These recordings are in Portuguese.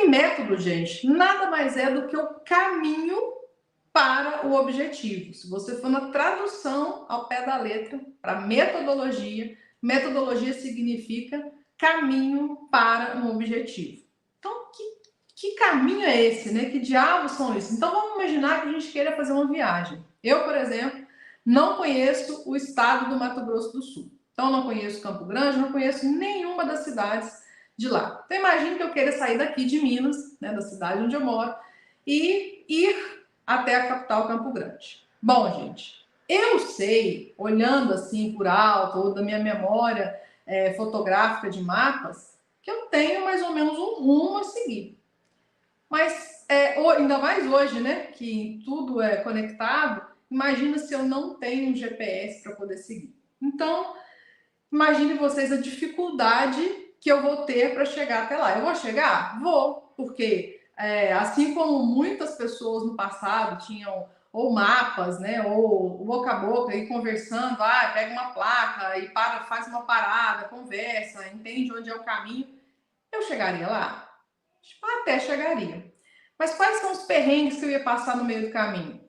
E método, gente, nada mais é do que o caminho para o objetivo. Se você for na tradução ao pé da letra, para metodologia, metodologia significa caminho para um objetivo. Então, que caminho é esse, né? Que diabos são esses? Então, vamos imaginar que a gente queira fazer uma viagem. Eu, por exemplo, não conheço o estado do Mato Grosso do Sul. Então, não conheço Campo Grande, não conheço nenhuma das cidades de lá. Então, imagine que eu queira sair daqui de Minas, né, da cidade onde eu moro, e ir até a capital Campo Grande. Bom, gente, eu sei, olhando assim por alto, ou da minha memória fotográfica de mapas, que eu tenho mais ou menos um rumo a seguir. Mas, ainda mais hoje, né, que tudo é conectado, imagina se eu não tenho um GPS para poder seguir. Então, imagine vocês a dificuldade que eu vou ter para chegar até lá. Eu vou chegar? Vou, porque assim como muitas pessoas no passado tinham ou mapas, né, ou boca a boca, e conversando, pega uma placa e faz uma parada, conversa, entende onde é o caminho, eu chegaria lá? Até chegaria. Mas quais são os perrengues que eu ia passar no meio do caminho?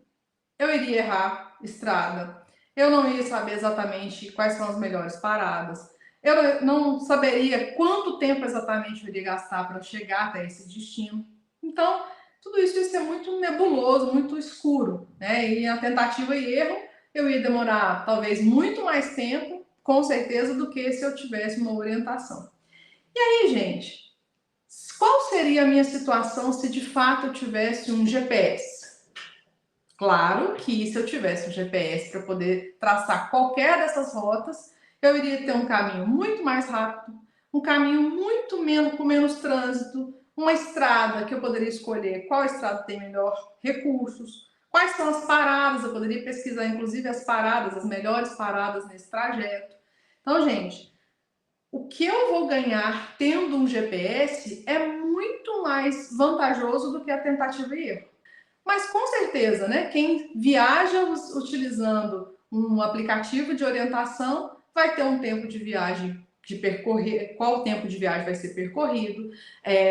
Eu iria errar estrada, eu não ia saber exatamente quais são as melhores paradas, eu não saberia quanto tempo exatamente eu iria gastar para chegar até esse destino. Então, tudo isso ia ser muito nebuloso, muito escuro, né? E a tentativa e erro, eu ia demorar talvez muito mais tempo, com certeza, do que se eu tivesse uma orientação. E aí, gente, qual seria a minha situação se de fato eu tivesse um GPS? Claro que se eu tivesse um GPS para poder traçar qualquer dessas rotas, eu iria ter um caminho muito mais rápido, um caminho muito menos, com menos trânsito, uma estrada que eu poderia escolher qual estrada tem melhor recursos, quais são as paradas, eu poderia pesquisar inclusive as paradas, as melhores paradas nesse trajeto. Então, gente, o que eu vou ganhar tendo um GPS é muito mais vantajoso do que a tentativa e erro. Mas com certeza, né? Quem viaja utilizando um aplicativo de orientação vai ter um tempo de viagem de percorrer, qual tempo de viagem vai ser percorrido,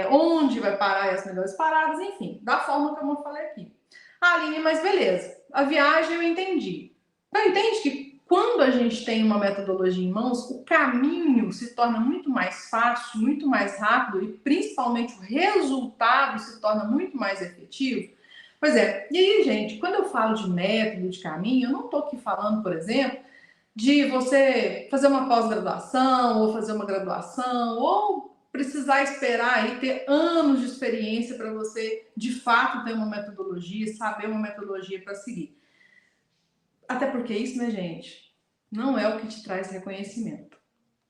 onde vai parar as melhores paradas, enfim, da forma como eu falei aqui. Aline, mas beleza, a viagem eu entendi. Então entende que quando a gente tem uma metodologia em mãos, o caminho se torna muito mais fácil, muito mais rápido e principalmente o resultado se torna muito mais efetivo? Pois é, e aí, gente, quando eu falo de método, de caminho, eu não estou aqui falando, por exemplo, de você fazer uma pós-graduação, ou fazer uma graduação, ou precisar esperar aí ter anos de experiência para você, de fato, ter uma metodologia, saber uma metodologia para seguir. Até porque isso, né, gente, não é o que te traz reconhecimento.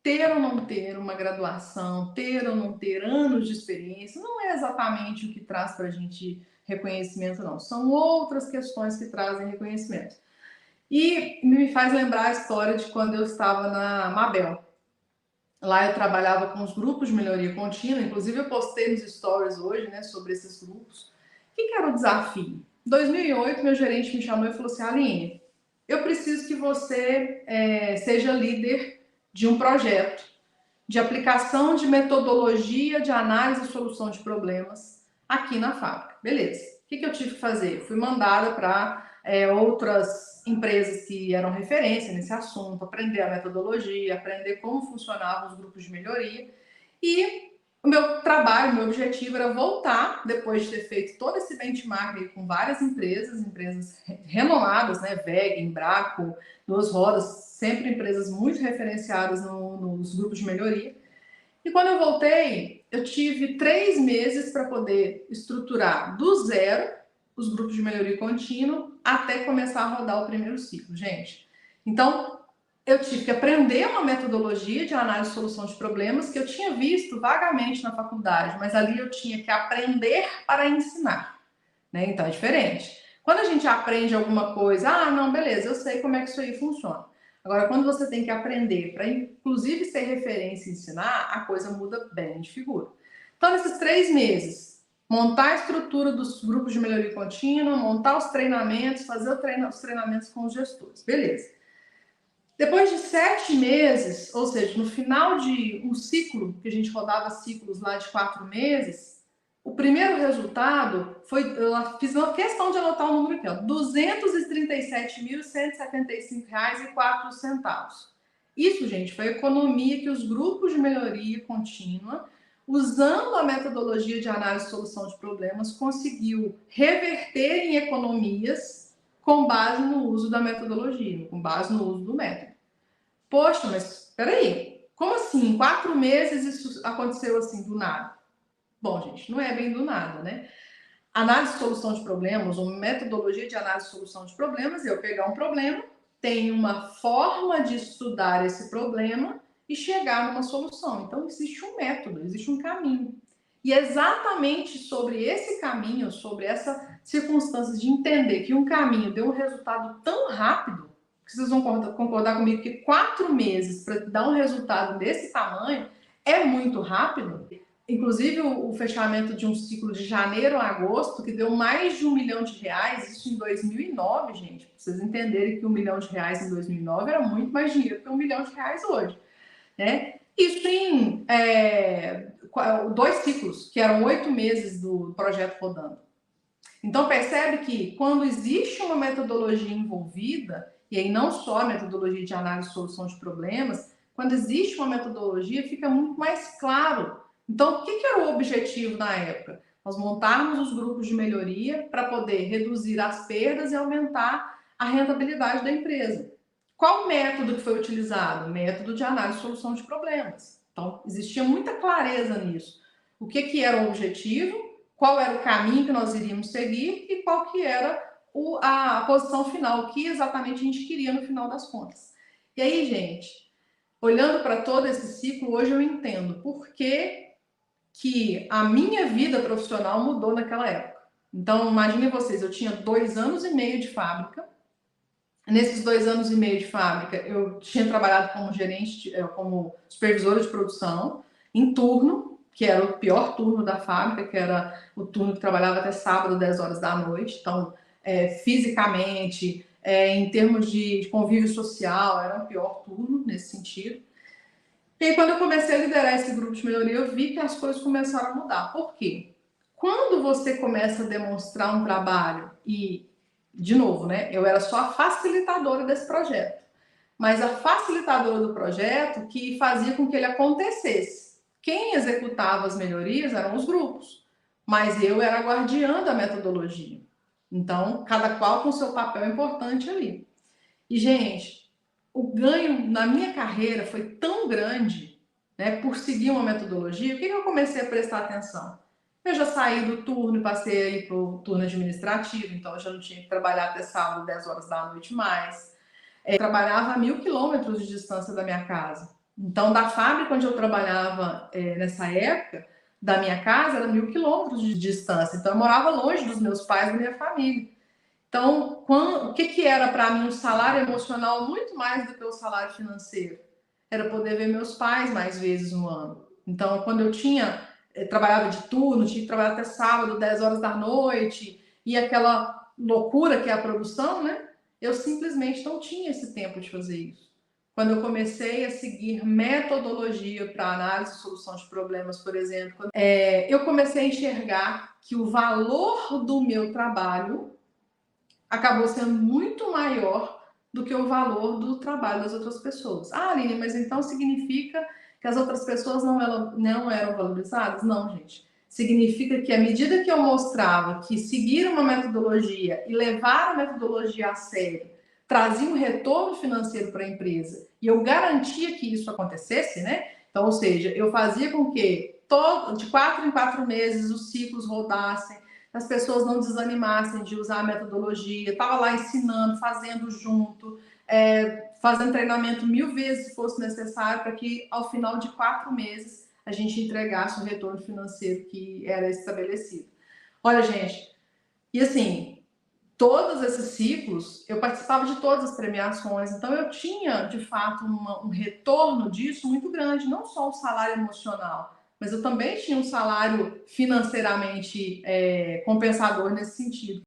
Ter ou não ter uma graduação, ter ou não ter anos de experiência, não é exatamente o que traz para a gente reconhecimento, não. São outras questões que trazem reconhecimento. E me faz lembrar a história de quando eu estava na Mabel. Lá eu trabalhava com os grupos de melhoria contínua, inclusive eu postei nos stories hoje, né, sobre esses grupos. O que era o desafio? Em 2008, meu gerente me chamou e falou assim, Aline, eu preciso que você seja líder de um projeto de aplicação de metodologia de análise e solução de problemas aqui na fábrica. Beleza. O que eu tive que fazer? Fui mandada para outras empresas que eram referência nesse assunto, aprender a metodologia, aprender como funcionavam os grupos de melhoria. E o meu trabalho, meu objetivo era voltar, depois de ter feito todo esse benchmark com várias empresas renomadas, né? WEG, Embraco, Duas Rodas, sempre empresas muito referenciadas nos grupos de melhoria. E quando eu voltei, eu tive 3 meses para poder estruturar do zero os grupos de melhoria contínua até começar a rodar o primeiro ciclo, gente. Então, eu tive que aprender uma metodologia de análise e solução de problemas que eu tinha visto vagamente na faculdade, mas ali eu tinha que aprender para ensinar, né? Então é diferente. Quando a gente aprende alguma coisa, não, beleza, eu sei como é que isso aí funciona. Agora, quando você tem que aprender para, inclusive, ser referência e ensinar, a coisa muda bem de figura. Então, nesses 3 meses, montar a estrutura dos grupos de melhoria contínua, montar os treinamentos, fazer os treinamentos com os gestores. Beleza. Depois de 7 meses, ou seja, no final de um ciclo, que a gente rodava ciclos lá de 4 meses, O primeiro resultado foi, eu fiz uma questão de anotar o número aqui, ó, R$ 237.175,04. Isso, gente, foi a economia que os grupos de melhoria contínua, usando a metodologia de análise e solução de problemas, conseguiu reverter em economias com base no uso da metodologia, com base no uso do método. Poxa, mas peraí, como assim? Em 4 meses isso aconteceu assim, do nada? Bom, gente, não é bem do nada, né? Análise e solução de problemas, uma metodologia de análise e solução de problemas, é eu pegar um problema, tem uma forma de estudar esse problema e chegar numa solução. Então, existe um método, existe um caminho. E é exatamente sobre esse caminho, sobre essa circunstância de entender que um caminho deu um resultado tão rápido, que vocês vão concordar comigo que 4 meses para dar um resultado desse tamanho é muito rápido. Inclusive, o fechamento de um ciclo de janeiro a agosto, que deu mais de R$ 1 milhão, isso em 2009, gente. Pra vocês entenderem que R$ 1 milhão em 2009 era muito mais dinheiro que R$ 1 milhão hoje, né? Isso em 2 ciclos, que eram 8 meses do projeto rodando. Então, percebe que quando existe uma metodologia envolvida, e aí não só a metodologia de análise e solução de problemas, quando existe uma metodologia, fica muito mais claro. Então, o que era o objetivo na época? Nós montarmos os grupos de melhoria para poder reduzir as perdas e aumentar a rentabilidade da empresa. Qual método que foi utilizado? Método de análise e solução de problemas. Então, existia muita clareza nisso. O que era o objetivo, qual era o caminho que nós iríamos seguir e qual que era a posição final, o que exatamente a gente queria no final das contas. E aí, gente, olhando para todo esse ciclo, hoje eu entendo por que a minha vida profissional mudou naquela época. Então, imaginem vocês, eu tinha 2 anos e meio de fábrica. Nesses 2 anos e meio de fábrica, eu tinha trabalhado como gerente, como supervisora de produção, em turno, que era o pior turno da fábrica, que era o turno que trabalhava até sábado, 10 horas da noite. Então, fisicamente, em termos de convívio social, era o pior turno nesse sentido. E aí, quando eu comecei a liderar esse grupo de melhoria, eu vi que as coisas começaram a mudar. Por quê? Quando você começa a demonstrar um trabalho e, de novo, né, eu era só a facilitadora desse projeto, mas a facilitadora do projeto que fazia com que ele acontecesse. Quem executava as melhorias eram os grupos, mas eu era a guardiã da metodologia. Então, cada qual com seu papel importante ali. E, gente, o ganho na minha carreira foi tão grande, né, por seguir uma metodologia. O que eu comecei a prestar atenção? Eu já saí do turno e passei a ir para o turno administrativo, então eu já não tinha que trabalhar até sábado, 10 horas da noite mais. Eu trabalhava a 1.000 quilômetros de distância da minha casa. Então, da fábrica onde eu trabalhava nessa época, da minha casa, era 1.000 quilômetros de distância. Então, eu morava longe dos meus pais e da minha família. Então, o que era para mim um salário emocional muito mais do que o salário financeiro? Era poder ver meus pais mais vezes no ano. Então, quando eu trabalhava de turno, tinha que trabalhar até sábado, 10 horas da noite, e aquela loucura que é a produção, né? Eu simplesmente não tinha esse tempo de fazer isso. Quando eu comecei a seguir metodologia para análise e solução de problemas, por exemplo, eu comecei a enxergar que o valor do meu trabalho acabou sendo muito maior do que o valor do trabalho das outras pessoas. Ah, Aline, mas então significa que as outras pessoas não eram valorizadas? Não, gente. Significa que à medida que eu mostrava que seguir uma metodologia e levar a metodologia a sério trazia um retorno financeiro para a empresa e eu garantia que isso acontecesse, né? Então, ou seja, eu fazia com que de 4 em 4 meses os ciclos rodassem, as pessoas não desanimassem de usar a metodologia, estava lá ensinando, fazendo junto, fazendo treinamento 1000 vezes se fosse necessário, para que ao final de 4 meses a gente entregasse o retorno financeiro que era estabelecido. Olha, gente, e assim, todos esses ciclos, eu participava de todas as premiações, então eu tinha, de fato, um retorno disso muito grande, não só o salário emocional, mas eu também tinha um salário financeiramente compensador nesse sentido.